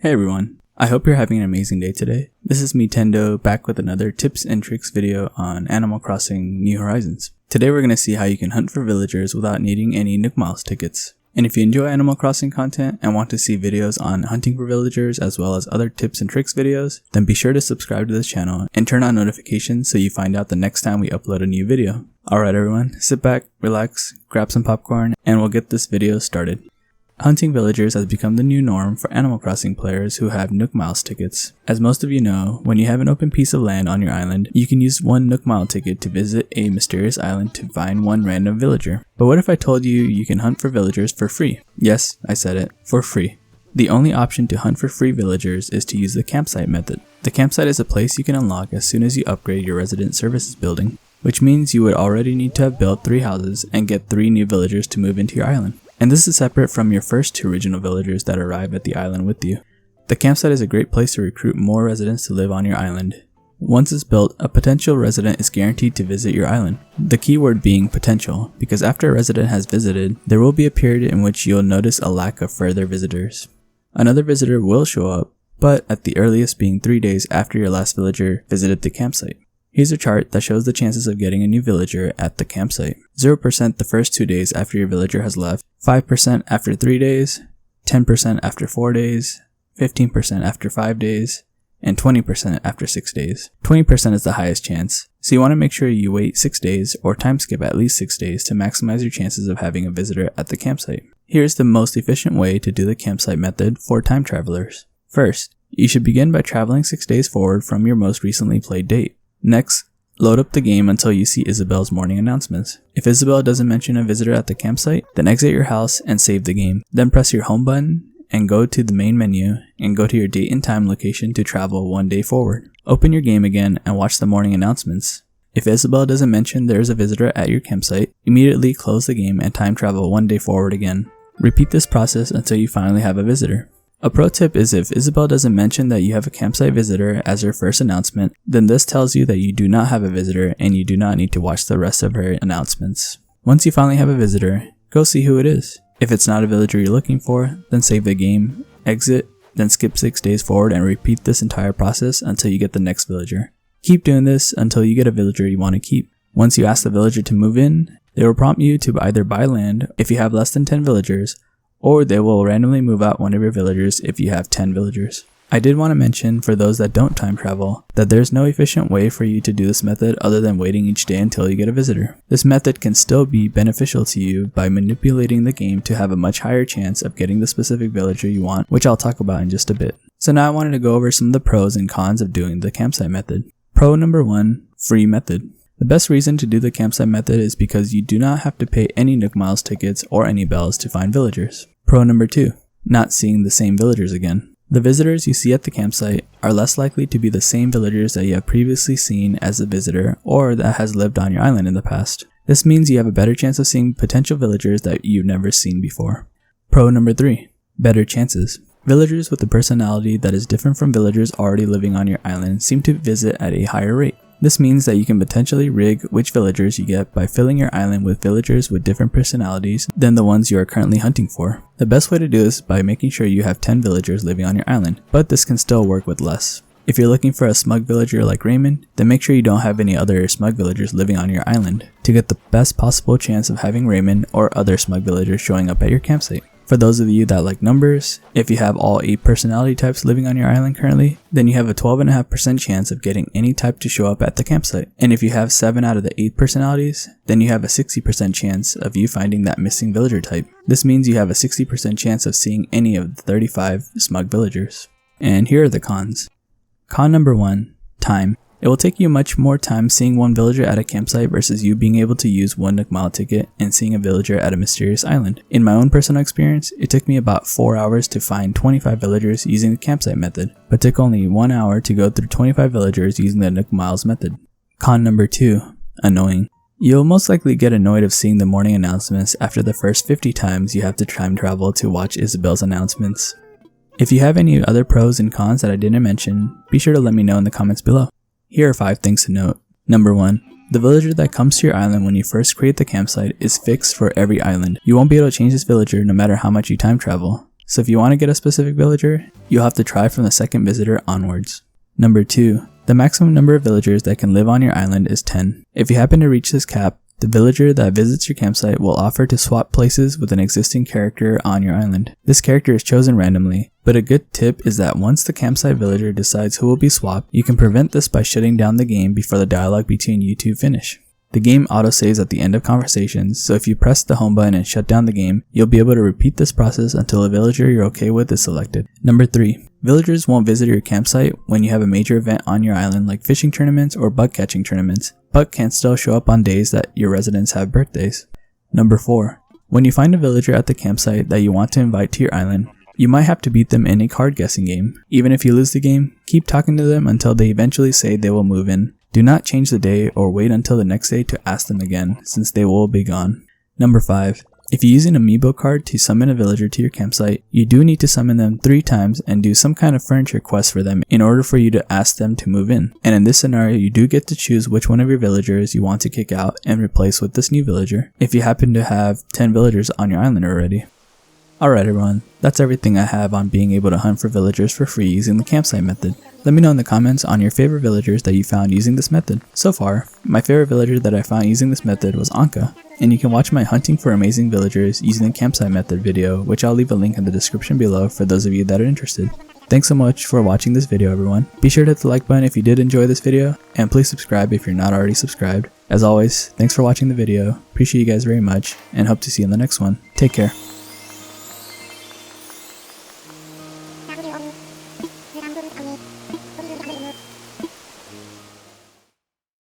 Hey everyone, I hope you're having an amazing day today. This is Miitendo back with another tips and tricks video on Animal Crossing New Horizons. Today we're going to see how you can hunt for villagers without needing any Nook Miles tickets. And if you enjoy Animal Crossing content and want to see videos on hunting for villagers as well as other tips and tricks videos, then be sure to subscribe to this channel and turn on notifications so you find out the next time we upload a new video. Alright everyone, sit back, relax, grab some popcorn, and we'll get this video started. Hunting villagers has become the new norm for Animal Crossing players who have Nook Miles tickets. As most of you know, when you have an open piece of land on your island, you can use one Nook Mile ticket to visit a mysterious island to find one random villager. But what if I told you you can hunt for villagers for free? Yes, I said it, for free. The only option to hunt for free villagers is to use the campsite method. The campsite is a place you can unlock as soon as you upgrade your resident services building, which means you would already need to have built 3 houses and get 3 new villagers to move into your island. And this is separate from your first 2 original villagers that arrive at the island with you. The campsite is a great place to recruit more residents to live on your island. Once it's built, a potential resident is guaranteed to visit your island. The key word being potential, because after a resident has visited, there will be a period in which you'll notice a lack of further visitors. Another visitor will show up, but at the earliest being 3 days after your last villager visited the campsite. Here's a chart that shows the chances of getting a new villager at the campsite. 0% the first 2 days after your villager has left, 5% after 3 days, 10% after 4 days, 15% after 5 days, and 20% after 6 days. 20% is the highest chance, so you want to make sure you wait 6 days or time skip at least 6 days to maximize your chances of having a visitor at the campsite. Here's the most efficient way to do the campsite method for time travelers. First, you should begin by traveling 6 days forward from your most recently played date. Next, load up the game until you see Isabelle's morning announcements. If Isabelle doesn't mention a visitor at the campsite, then exit your house and save the game. Then press your home button and go to the main menu and go to your date and time location to travel 1 day forward. Open your game again and watch the morning announcements. If Isabelle doesn't mention there is a visitor at your campsite, immediately close the game and time travel 1 day forward again. Repeat this process until you finally have a visitor. A pro tip is if Isabelle doesn't mention that you have a campsite visitor as her first announcement, then this tells you that you do not have a visitor and you do not need to watch the rest of her announcements. Once you finally have a visitor, go see who it is. If it's not a villager you're looking for, then save the game, exit, then skip 6 days forward and repeat this entire process until you get the next villager. Keep doing this until you get a villager you want to keep. Once you ask the villager to move in, they will prompt you to either buy land if you have less than 10 villagers, or they will randomly move out one of your villagers if you have 10 villagers. I did want to mention for those that don't time travel that there's no efficient way for you to do this method other than waiting each day until you get a visitor. This method can still be beneficial to you by manipulating the game to have a much higher chance of getting the specific villager you want, which I'll talk about in just a bit. So now I wanted to go over some of the pros and cons of doing the campsite method. Pro number 1, free method. The best reason to do the campsite method is because you do not have to pay any Nook Miles tickets or any bells to find villagers. Pro number 2, not seeing the same villagers again. The visitors you see at the campsite are less likely to be the same villagers that you have previously seen as a visitor or that has lived on your island in the past. This means you have a better chance of seeing potential villagers that you've never seen before. Pro number 3, better chances. Villagers with a personality that is different from villagers already living on your island seem to visit at a higher rate. This means that you can potentially rig which villagers you get by filling your island with villagers with different personalities than the ones you are currently hunting for. The best way to do this is by making sure you have 10 villagers living on your island, but this can still work with less. If you're looking for a smug villager like Raymond, then make sure you don't have any other smug villagers living on your island to get the best possible chance of having Raymond or other smug villagers showing up at your campsite. For those of you that like numbers, if you have all 8 personality types living on your island currently, then you have a 12.5% chance of getting any type to show up at the campsite. And if you have 7 out of the 8 personalities, then you have a 60% chance of you finding that missing villager type. This means you have a 60% chance of seeing any of the 35 smug villagers. And here are the cons. Con number 1, time. It will take you much more time seeing one villager at a campsite versus you being able to use one Nook Mile ticket and seeing a villager at a mysterious island. In my own personal experience, it took me about 4 hours to find 25 villagers using the campsite method, but took only 1 hour to go through 25 villagers using the Nook Miles method. Con number 2, annoying. You'll most likely get annoyed of seeing the morning announcements after the first 50 times you have to time travel to watch Isabelle's announcements. If you have any other pros and cons that I didn't mention, be sure to let me know in the comments below. Here are 5 things to note. Number 1, the villager that comes to your island when you first create the campsite is fixed for every island. You won't be able to change this villager no matter how much you time travel. so if you want to get a specific villager, you'll have to try from the second visitor onwards. Number 2. The maximum number of villagers that can live on your island is 10. If you happen to reach this cap, the villager that visits your campsite will offer to swap places with an existing character on your island. This character is chosen randomly, but a good tip is that once the campsite villager decides who will be swapped, you can prevent this by shutting down the game before the dialogue between you two finish. The game autosaves at the end of conversations, so if you press the home button and shut down the game, you'll be able to repeat this process until a villager you're okay with is selected. Number 3. Villagers won't visit your campsite when you have a major event on your island like fishing tournaments or bug catching tournaments, but can still show up on days that your residents have birthdays. Number 4. When you find a villager at the campsite that you want to invite to your island, you might have to beat them in a card guessing game. Even if you lose the game, keep talking to them until they eventually say they will move in. Do not change the day or wait until the next day to ask them again, since they will be gone. Number 5. If you use an amiibo card to summon a villager to your campsite, you do need to summon them 3 times and do some kind of furniture quest for them in order for you to ask them to move in. And in this scenario, you do get to choose which one of your villagers you want to kick out and replace with this new villager, if you happen to have 10 villagers on your island already. Alright everyone, that's everything I have on being able to hunt for villagers for free using the campsite method. Let me know in the comments on your favorite villagers that you found using this method. So far, my favorite villager that I found using this method was Anka, and you can watch my hunting for amazing villagers using the campsite method video, which I'll leave a link in the description below for those of you that are interested. Thanks so much for watching this video everyone. Be sure to hit the like button if you did enjoy this video, and please subscribe if you're not already subscribed. As always, thanks for watching the video, appreciate you guys very much, and hope to see you in the next one. Take care.